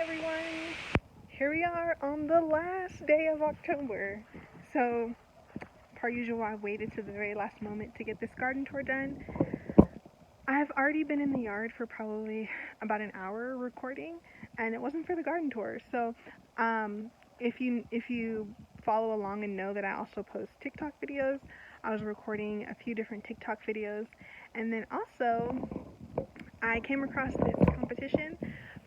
everyone. Here we are on the last day of October. So, per usual, I waited to the very last moment to get this garden tour done. I've already been in the yard for probably about an hour recording, and it wasn't for the garden tour. So, if you follow along and know that I also post TikTok videos, I was recording a few different TikTok videos, and then also I came across this competition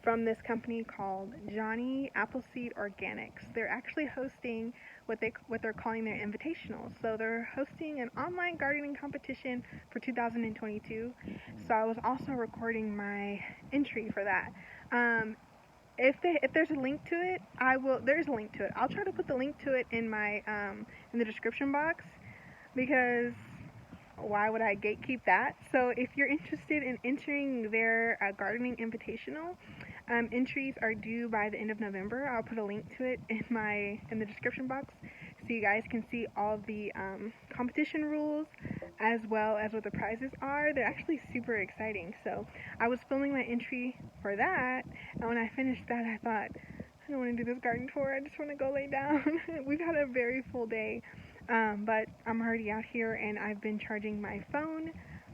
from this company called Johnny Appleseed Organics. They're actually hosting what they're calling their invitational. So they're hosting an online gardening competition for 2022. So I was also recording my entry for that. If there's a link to it, there's a link to it. I'll try to put the link to it in my in the description box, because why would I gatekeep that? So if you're interested in entering their gardening invitational, entries are due by the end of November. I'll put a link to it in the description box, so you guys can see all the competition rules as well as what the prizes are. They're actually super exciting. So I was filming my entry for that, and when I finished that, I thought, I don't want to do this garden tour. I just want to go lay down. We've had a very full day. But I'm already out here, and I've been charging my phone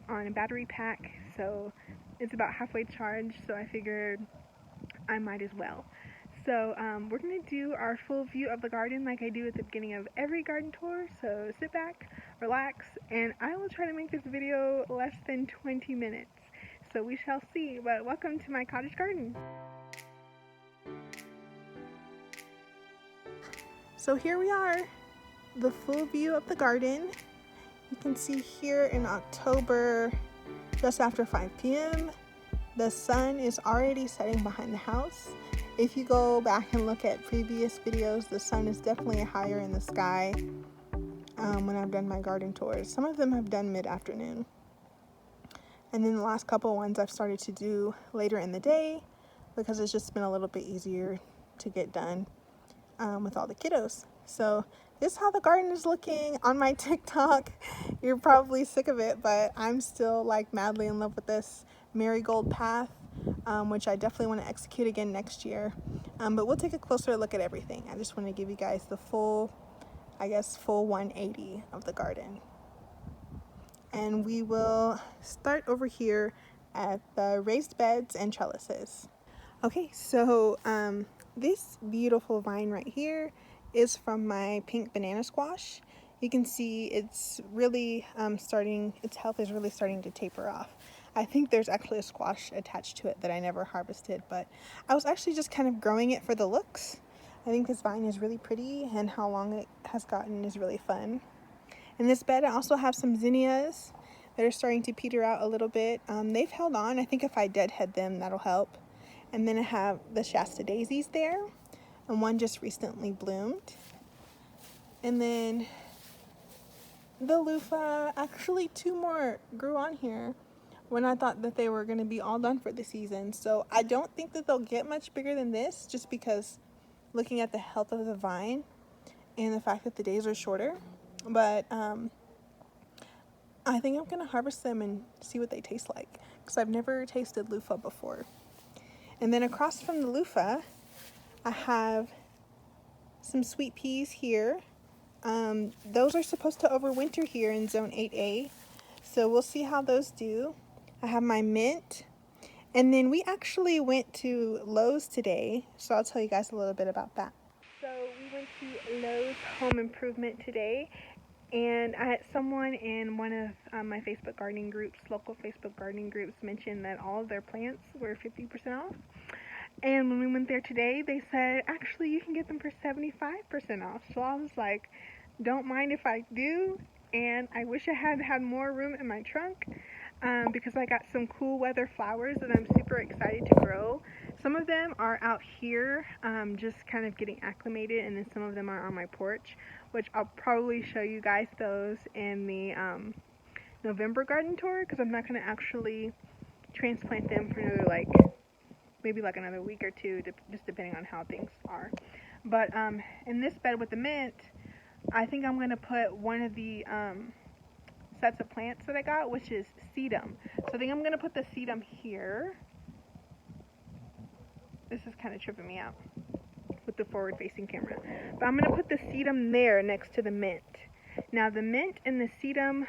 on a battery pack, so it's about halfway charged, so I figured I might as well. So we're going to do our full view of the garden like I do at the beginning of every garden tour, so sit back, relax, and I will try to make this video less than 20 minutes. So we shall see, but welcome to my cottage garden. So here we are. The full view of the garden. You can see here in October, just after 5 p.m., the sun is already setting behind the house. If you go back and look at previous videos, the sun is definitely higher in the sky when I've done my garden tours. Some of them I've done mid-afternoon. And then the last couple ones I've started to do later in the day, because it's just been a little bit easier to get done with all the kiddos. So this is how the garden is looking on my TikTok. You're probably sick of it, but I'm still like madly in love with this marigold path, which I definitely want to execute again next year. But we'll take a closer look at everything. I just want to give you guys the full 180 of the garden. And we will start over here at the raised beds and trellises. Okay, so this beautiful vine right here is from my pink banana squash. You can see it's really its health is really starting to taper off. I think there's actually a squash attached to it that I never harvested, but I was actually just kind of growing it for the looks. I think this vine is really pretty, and how long it has gotten is really fun. In this bed I also have some zinnias that are starting to peter out a little bit. They've held on. I think if I deadhead them, that'll help. And then I have the Shasta daisies there, and one just recently bloomed. And then the loofah, actually 2 more grew on here when I thought that they were going to be all done for the season. So I don't think that they'll get much bigger than this, just because looking at the health of the vine and the fact that the days are shorter. But I think I'm going to harvest them and see what they taste like, because I've never tasted loofah before. And then across from the loofah, I have some sweet peas here. Those are supposed to overwinter here in zone 8A, so we'll see how those do. I have my mint, and then we actually went to Lowe's today, so I'll tell you guys a little bit about that. So we went to Lowe's Home Improvement today, and I had someone in one of my Facebook gardening groups, local Facebook gardening groups, mentioned that all of their plants were 50% off. And when we went there today, they said, actually, you can get them for 75% off. So I was like, don't mind if I do. And I wish I had more room in my trunk, because I got some cool weather flowers that I'm super excited to grow. Some of them are out here, just kind of getting acclimated, and then some of them are on my porch, which I'll probably show you guys those in the November garden tour, because I'm not going to actually transplant them for another maybe another week or two, just depending on how things are. But in this bed with the mint, I think I'm going to put one of the sets of plants that I got, which is sedum. So I think I'm going to put the sedum here. This is kind of tripping me out with the forward-facing camera. But I'm going to put the sedum there next to the mint. Now the mint and the sedum,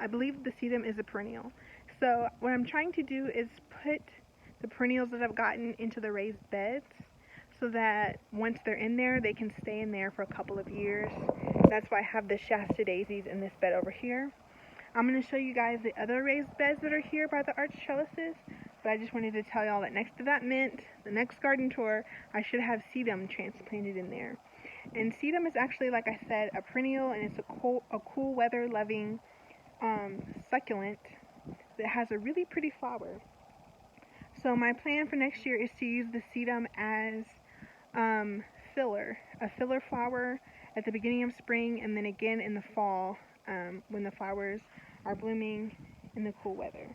I believe the sedum is a perennial. So what I'm trying to do is put the perennials that I've gotten into the raised beds so that once they're in there, they can stay in there for a couple of years. That's why I have the Shasta daisies in this bed over here. I'm going to show you guys the other raised beds that are here by the arch trellises, but I just wanted to tell y'all that next to that mint, the next garden tour, I should have sedum transplanted in there. And sedum is actually, like I said, a perennial, and it's a cool weather loving succulent that has a really pretty flower. So my plan for next year is to use the sedum as a filler flower at the beginning of spring, and then again in the fall when the flowers are blooming in the cool weather.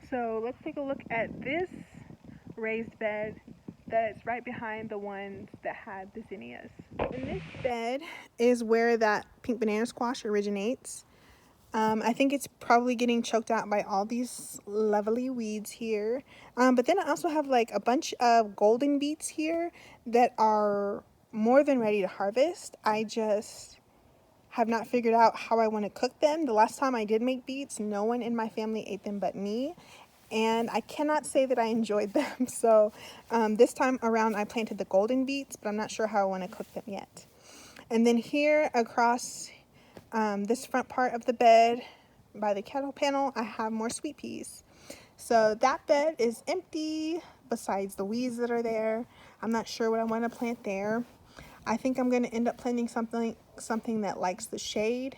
So let's take a look at this raised bed that's right behind the ones that had the zinnias. And this bed is where that pink banana squash originates. I think it's probably getting choked out by all these lovely weeds here. But then I also have like a bunch of golden beets here that are more than ready to harvest. I just have not figured out how I want to cook them. The last time I did make beets, no one in my family ate them but me. And I cannot say that I enjoyed them. So this time around I planted the golden beets, but I'm not sure how I want to cook them yet. And then here across this front part of the bed by the kettle panel, I have more sweet peas. So that bed is empty besides the weeds that are there. I'm not sure what I want to plant there. I think I'm going to end up planting something that likes the shade.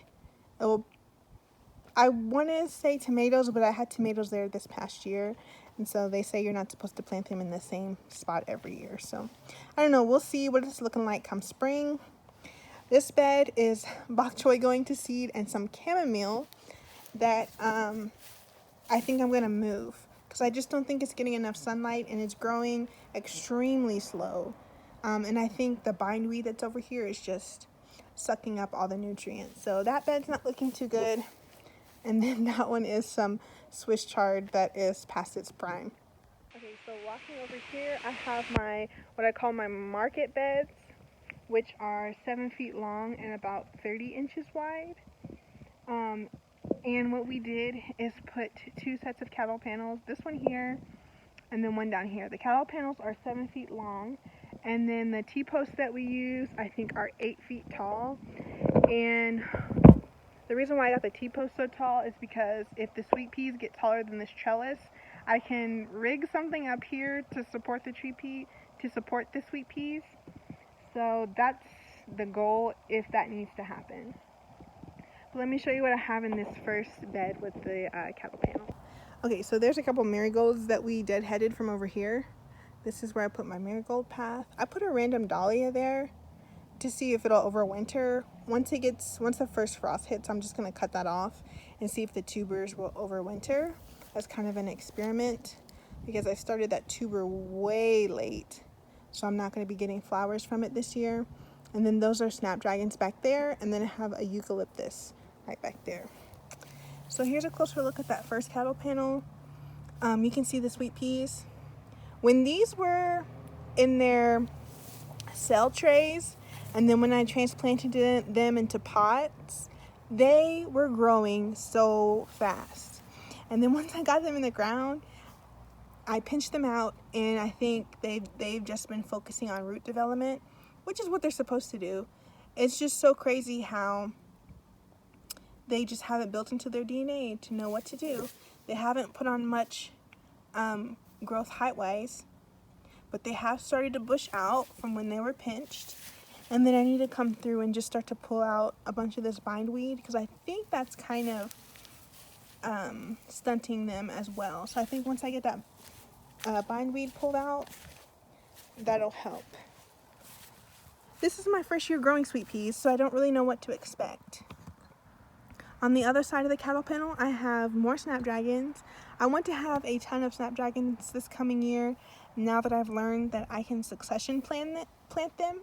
I want to say tomatoes, but I had tomatoes there this past year, and so they say you're not supposed to plant them in the same spot every year. So I don't know, we'll see what it's looking like come spring. This bed is bok choy going to seed and some chamomile that I think I'm going to move because I just don't think it's getting enough sunlight, and it's growing extremely slow. And I think the bindweed that's over here is just sucking up all the nutrients. So that bed's not looking too good. And then that one is some Swiss chard that is past its prime. Okay, so walking over here, I have what I call my market beds, which are 7 feet long and about 30 inches wide. And what we did is put 2 sets of cattle panels, this one here and then one down here. The cattle panels are 7 feet long, and then the T-posts that we use I think are 8 feet tall. And the reason why I got the T-post so tall is because if the sweet peas get taller than this trellis, I can rig something up here to support the the sweet peas. So that's the goal if that needs to happen. But let me show you what I have in this first bed with the cattle panel. Okay, so there's a couple marigolds that we deadheaded from over here. This is where I put my marigold path. I put a random dahlia there to see if it'll overwinter. Once the first frost hits, I'm just going to cut that off and see if the tubers will overwinter. That's kind of an experiment because I started that tuber way late, so I'm not going to be getting flowers from it this year. And then those are snapdragons back there, and then I have a eucalyptus right back there. So here's a closer look at that first cattle panel. You can see the sweet peas. When these were in their cell trays, and then when I transplanted them into pots, they were growing so fast. And then once I got them in the ground, I pinched them out, and I think they've just been focusing on root development, which is what they're supposed to do. It's just so crazy how they just haven't built into their DNA to know what to do. They haven't put on much growth height-wise, but they have started to bush out from when they were pinched. And then I need to come through and just start to pull out a bunch of this bindweed because I think that's kind of stunting them as well. So I think once I get that bindweed pulled out, that'll help. This is my first year growing sweet peas, so I don't really know what to expect. On the other side of the cattle panel, I have more snapdragons. I want to have a ton of snapdragons this coming year, now that I've learned that I can succession plant them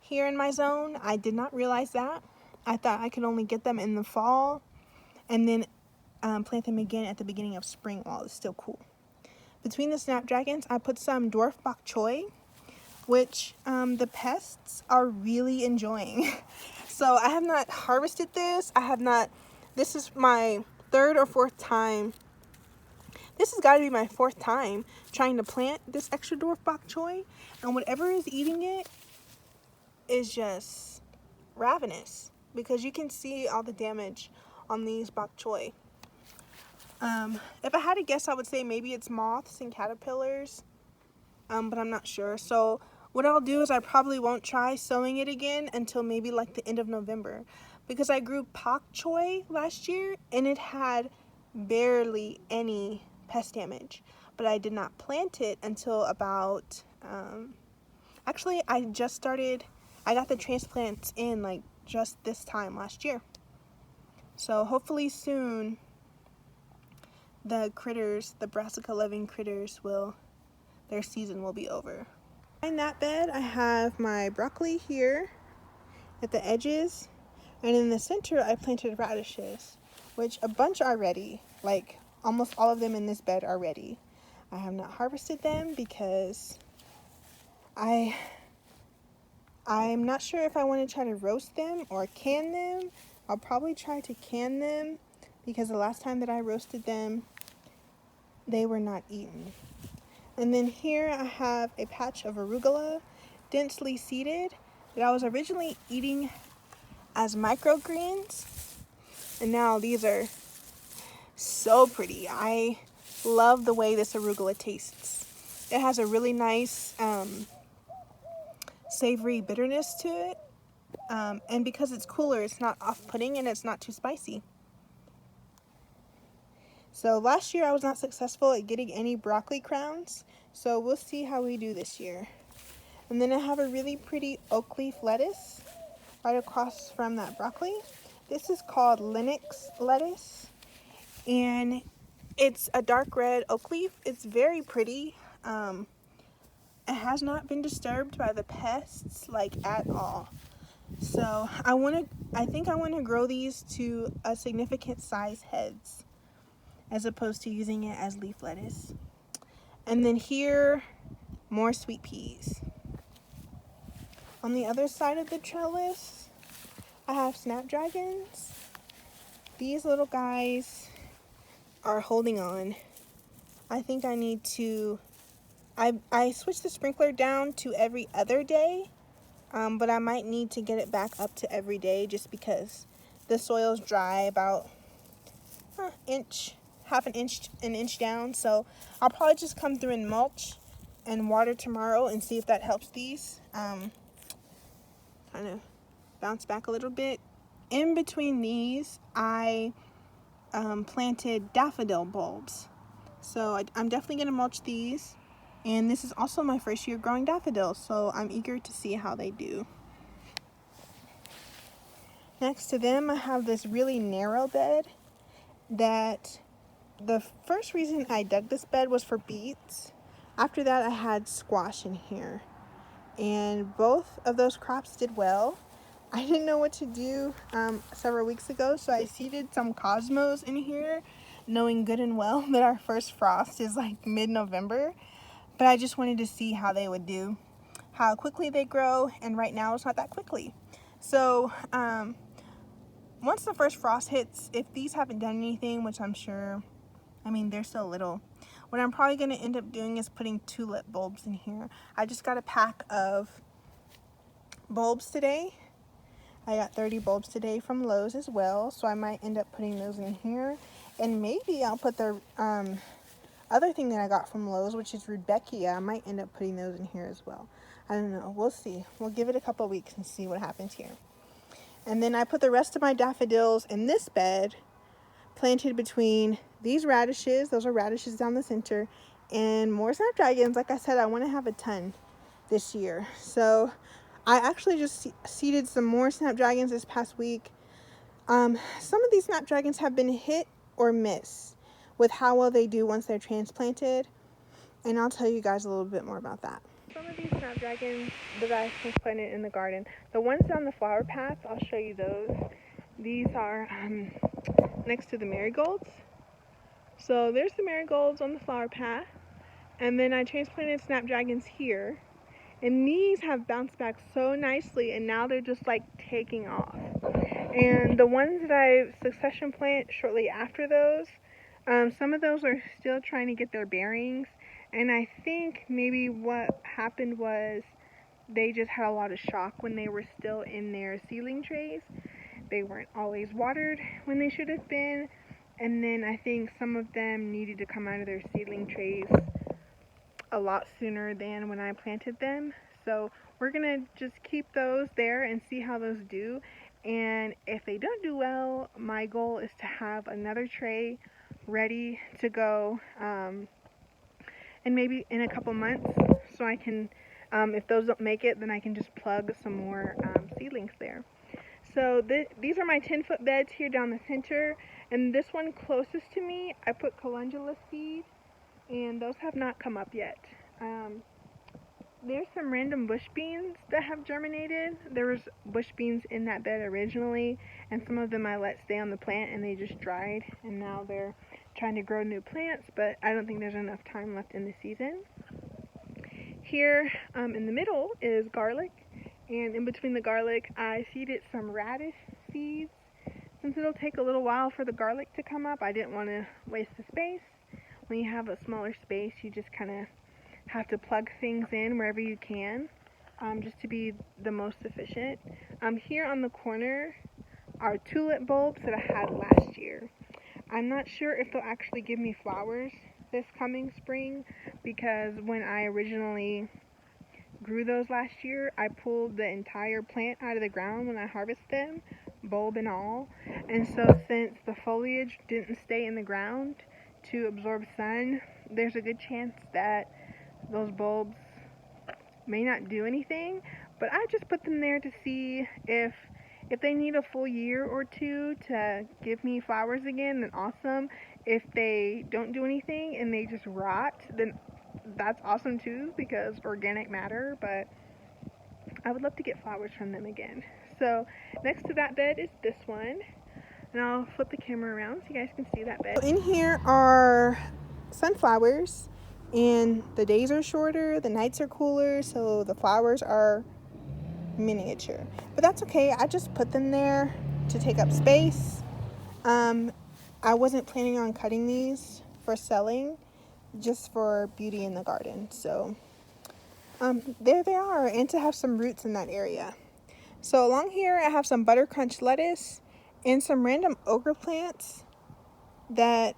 here in my zone. I did not realize that. I thought I could only get them in the fall and then plant them again at the beginning of spring while it's still cool. between the snapdragons, I put some dwarf bok choy, which the pests are really enjoying. So I have not harvested this. This is my third or fourth time. This has got to be my fourth time trying to plant this extra dwarf bok choy, and whatever is eating it is just ravenous, because you can see all the damage on these bok choy. If I had to guess, I would say maybe it's moths and caterpillars, but I'm not sure. So what I'll do is I probably won't try sowing it again until maybe like the end of November, because I grew pak choy last year and it had barely any pest damage, but I did not plant it until about actually I got the transplants in like just this time last year. So hopefully soon the brassica loving critters their season will be over. In that bed I have my broccoli here at the edges, and in the center I planted radishes, which a bunch are ready. Like almost all of them in this bed are ready. I have not harvested them because I'm not sure if I want to try to roast them or can them. I'll probably try to can them, because the last time that I roasted them, they were not eaten. And then here I have a patch of arugula, densely seeded, that I was originally eating as microgreens, and now these are so pretty. I love the way this arugula tastes. It has a really nice savory bitterness to it, and because it's cooler, it's not off-putting and it's not too spicy. So last year I was not successful at getting any broccoli crowns, so we'll see how we do this year. And then I have a really pretty oak leaf lettuce right across from that broccoli. This is called Lenox lettuce, and it's a dark red oak leaf. It's very pretty. It has not been disturbed by the pests like at all. So I think I want to grow these to a significant size heads, as opposed to using it as leaf lettuce. And then here, more sweet peas. On the other side of the trellis, I have snapdragons. These little guys are holding on. I think I need to, I switched the sprinkler down to every other day, but I might need to get it back up to every day, just because the soil's dry about an inch down. So I'll probably just come through and mulch and water tomorrow and see if that helps these kind of bounce back a little bit. In between these, I planted daffodil bulbs, so I'm definitely going to mulch these, and this is also my first year growing daffodils, so I'm eager to see how they do. Next to them, I have this really narrow bed that the first reason I dug this bed was for beets. After that, I had squash in here, and both of those crops did well. I didn't know what to do several weeks ago, so I seeded some cosmos in here, knowing good and well that our first frost is like mid-November, but I just wanted to see how they would do, how quickly they grow, and right now it's not that quickly. So once the first frost hits, if these haven't done anything, which I'm sure, I mean, they're so little, what I'm probably going to end up doing is putting tulip bulbs in here. I just got a pack of bulbs today. I got 30 bulbs today from Lowe's as well, so I might end up putting those in here. And maybe I'll put the other thing that I got from Lowe's, which is Rudbeckia. I might end up putting those in here as well. I don't know. We'll see. We'll give it a couple weeks and see what happens here. And then I put the rest of my daffodils in this bed, planted between these radishes. Those are radishes down the center, and more snapdragons. Like I said, I want to have a ton this year. So I actually just seeded some more snapdragons this past week. Some of these snapdragons have been hit or miss with how well they do once they're transplanted, and I'll tell you guys a little bit more about that. Some of these snapdragons that I transplanted in the garden, the ones on the flower path, I'll show you those. These are next to the marigolds. So there's the marigolds on the flower path. And then I transplanted snapdragons here. And these have bounced back so nicely, and now they're just like taking off. And the ones that I succession plant shortly after those, some of those are still trying to get their bearings. And I think maybe what happened was they just had a lot of shock when they were still in their seedling trays. They weren't always watered when they should have been. And then I think some of them needed to come out of their seedling trays a lot sooner than when I planted them. So we're gonna just keep those there and see how those do. And if they don't do well, my goal is to have another tray ready to go, and maybe in a couple months, so I can, if those don't make it, then I can just plug some more seedlings there. So these are my 10-foot beds here down the center, and this one closest to me, I put calendula seed, and those have not come up yet. There's some random bush beans that have germinated. There was bush beans in that bed originally, and some of them I let stay on the plant and they just dried, and now they're trying to grow new plants, but I don't think there's enough time left in the season. Here in the middle is garlic, and in between the garlic I seeded some radish seeds. Since it'll take a little while for the garlic to come up, I didn't want to waste the space. When you have a smaller space, you just kind of have to plug things in wherever you can, just to be the most efficient. Here on the corner are tulip bulbs that I had last year. I'm not sure if they'll actually give me flowers this coming spring, because when I originally grew those last year, I pulled the entire plant out of the ground when I harvested them, bulb and all. And so since the foliage didn't stay in the ground to absorb sun, there's a good chance that those bulbs may not do anything. But I just put them there to see if they need a full year or two to give me flowers again, then awesome. If they don't do anything and they just rot, then that's awesome too, because organic matter, but I would love to get flowers from them again. So next to that bed is this one, and I'll flip the camera around so you guys can see that bed. So in here are sunflowers, and the days are shorter, the nights are cooler, so the flowers are miniature, but that's okay. I just put them there to take up space. I wasn't planning on cutting these for selling, just for beauty in the garden. So there they are, and to have some roots in that area. So along here I have some butter crunch lettuce and some random okra plants that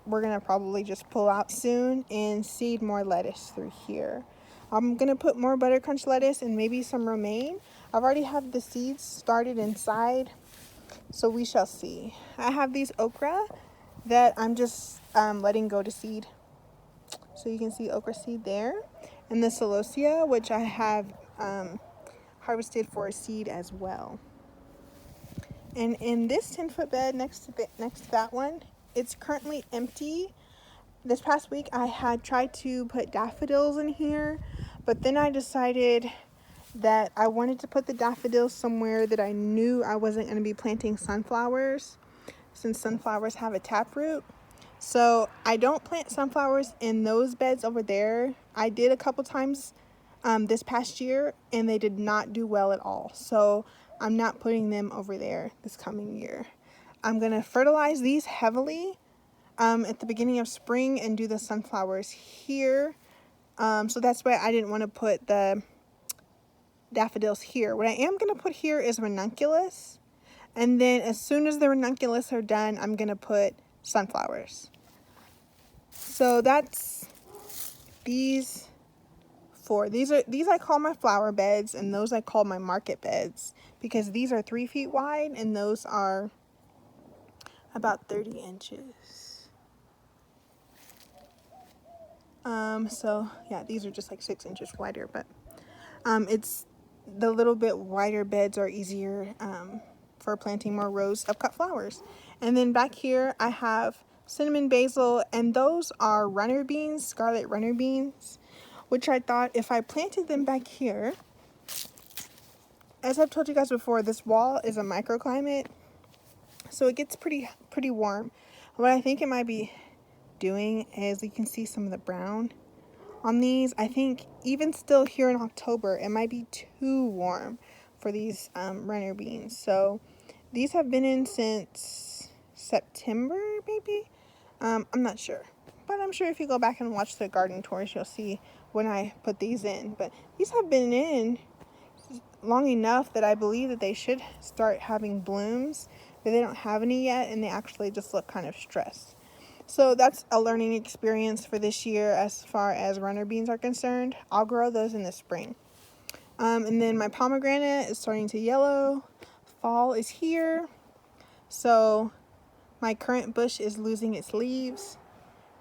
we're gonna probably just pull out soon and seed more lettuce through here. I'm gonna put more butter crunch lettuce and maybe some romaine. I've already have the seeds started inside, so we shall see. I have these okra that I'm just letting go to seed. So you can see okra seed there, and the celosia, which I have harvested for a seed as well. And in this 10-foot bed next to that one, it's currently empty. This past week I had tried to put daffodils in here, but then I decided that I wanted to put the daffodils somewhere that I knew I wasn't going to be planting sunflowers, since sunflowers have a taproot. So I don't plant sunflowers in those beds over there. I did a couple times this past year, and they did not do well at all. So I'm not putting them over there this coming year. I'm going to fertilize these heavily at the beginning of spring and do the sunflowers here. So that's why I didn't want to put the daffodils here. What I am going to put here is ranunculus. And then as soon as the ranunculus are done, I'm going to put sunflowers. So that's these four. These I call my flower beds, and those I call my market beds, because these are 3 feet wide and those are about 30 inches. So yeah, these are just like 6 inches wider, but it's the little bit wider beds are easier for planting more rows of cut flowers. And then back here I have cinnamon basil, and those are runner beans, scarlet runner beans, which I thought if I planted them back here, as I've told you guys before, this wall is a microclimate, so it gets pretty warm. What I think it might be doing is you can see some of the brown on these. I think even still here in October, it might be too warm for these runner beans. So these have been in since September, maybe? I'm not sure. But I'm sure if you go back and watch the garden tours, you'll see when I put these in. But these have been in long enough that I believe that they should start having blooms, but they don't have any yet, and they actually just look kind of stressed. So that's a learning experience for this year as far as runner beans are concerned. I'll grow those in the spring. And then my pomegranate is starting to yellow. Fall is here. So my currant bush is losing its leaves.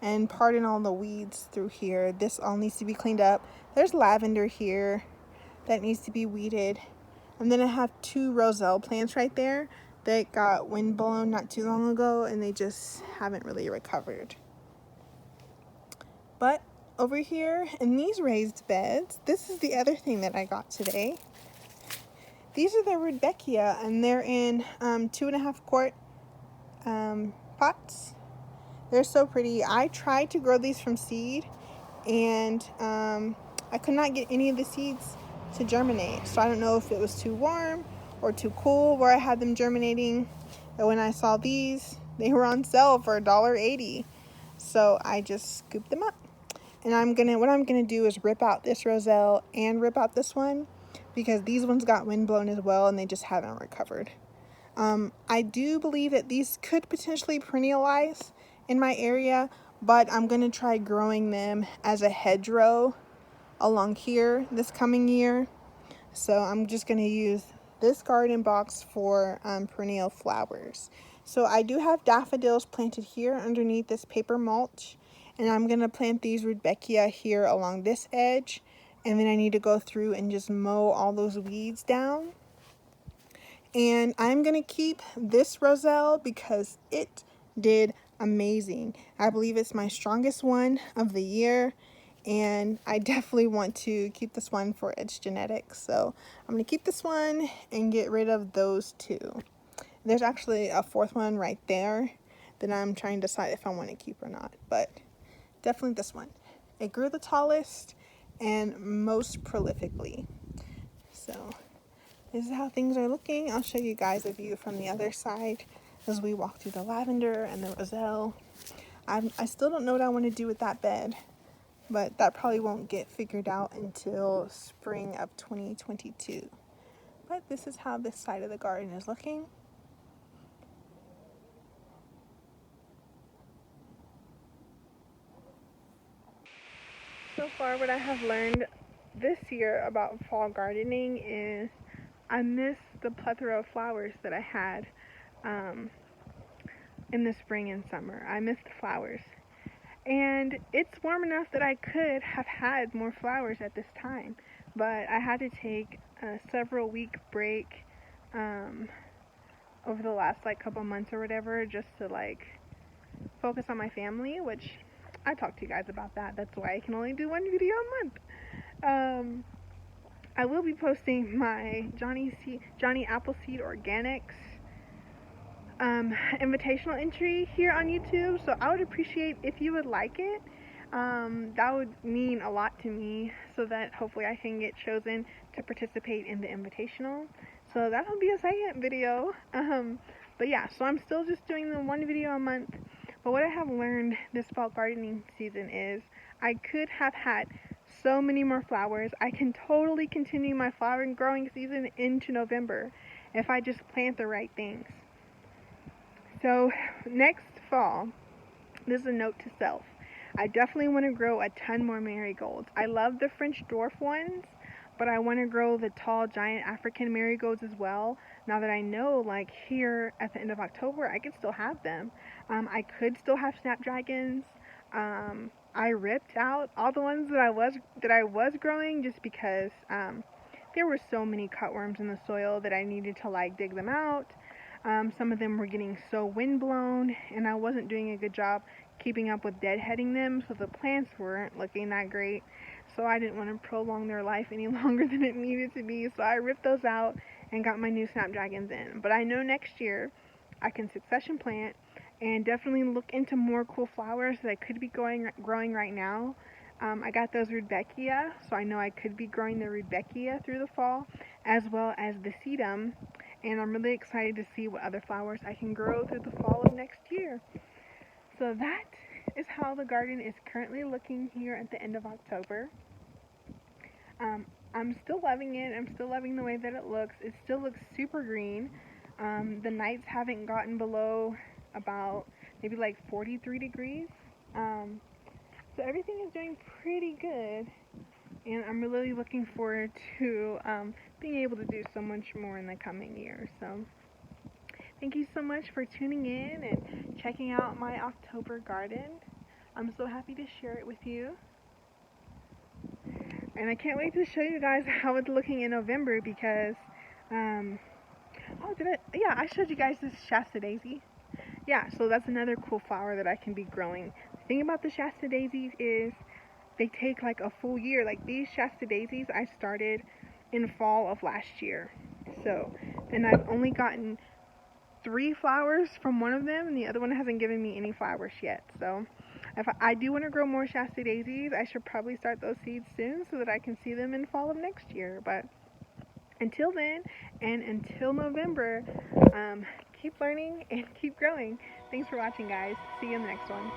And pardon all the weeds through here. This all needs to be cleaned up. There's lavender here that needs to be weeded. And then I have 2 roselle plants right there that got windblown not too long ago, and they just haven't really recovered. But over here in these raised beds, this is the other thing that I got today. These are the rudbeckia, and they're in 2.5 quart pots. They're so pretty. I tried to grow these from seed, and I could not get any of the seeds to germinate. So I don't know if it was too warm or too cool where I had them germinating. But when I saw these, they were on sale for $1.80. So I just scooped them up. And what I'm gonna do is rip out this roselle and rip out this one, because these ones got windblown as well and they just haven't recovered. I do believe that these could potentially perennialize in my area, but I'm gonna try growing them as a hedgerow along here this coming year. So I'm just gonna use this garden box for perennial flowers. So I do have daffodils planted here underneath this paper mulch, and I'm gonna plant these rudbeckia here along this edge, and then I need to go through and just mow all those weeds down. And I'm gonna keep this roselle because it did amazing. I believe it's my strongest one of the year, and I definitely want to keep this one for its genetics. So I'm gonna keep this one and get rid of those 2. There's actually a 4th one right there that I'm trying to decide if I want to keep or not, but definitely this one. It grew the tallest and most prolifically. So this is how things are looking. I'll show you guys a view from the other side as we walk through the lavender and the roselle. I still don't know what I want to do with that bed, but that probably won't get figured out until spring of 2022. But this is how this side of the garden is looking. So far, what I have learned this year about fall gardening is I miss the plethora of flowers that I had in the spring and summer. I miss the flowers. And it's warm enough that I could have had more flowers at this time, but I had to take a several week break over the last couple months or whatever, just to focus on my family, which I talked to you guys about that. That's why I can only do 1 video a month. I will be posting my Johnny Appleseed Organics invitational entry here on YouTube, so I would appreciate if you would like it. That would mean a lot to me, so that hopefully I can get chosen to participate in the invitational. So that'll be a second video. But yeah, so I'm still just doing the 1 video a month. But what I have learned this fall gardening season is I could have had so many more flowers. I can totally continue my flower growing season into November if I just plant the right things. So next fall, this is a note to self. I definitely want to grow a ton more marigolds. I love the French dwarf ones, but I want to grow the tall giant African marigolds as well. Now that I know, here at the end of October, I could still have them. I could still have snapdragons. I ripped out all the ones that I was growing just because there were so many cutworms in the soil that I needed to dig them out. Some of them were getting so windblown, and I wasn't doing a good job keeping up with deadheading them, so the plants weren't looking that great. So I didn't want to prolong their life any longer than it needed to be, so I ripped those out and got my new snapdragons in. But I know next year I can succession plant and definitely look into more cool flowers that I could be growing right now. I got those rudbeckia, so I know I could be growing the rudbeckia through the fall, as well as the sedum, and I'm really excited to see what other flowers I can grow through the fall of next year. So that is how the garden is currently looking here at the end of October. I'm still loving it. I'm still loving the way that it looks. It still looks super green. The nights haven't gotten below about maybe like 43 degrees. So everything is doing pretty good. And I'm really looking forward to being able to do so much more in the coming year. So thank you so much for tuning in and checking out my October garden. I'm so happy to share it with you. And I can't wait to show you guys how it's looking in November because, I showed you guys this Shasta daisy. Yeah, so that's another cool flower that I can be growing. The thing about the Shasta daisies is they take like a full year. Like these Shasta daisies I started in fall of last year. So, and I've only gotten 3 flowers from one of them, and the other one hasn't given me any flowers yet. So if I do want to grow more Shasta daisies, I should probably start those seeds soon so that I can see them in fall of next year. But until then, and until November, keep learning and keep growing. Thanks for watching, guys. See you in the next one.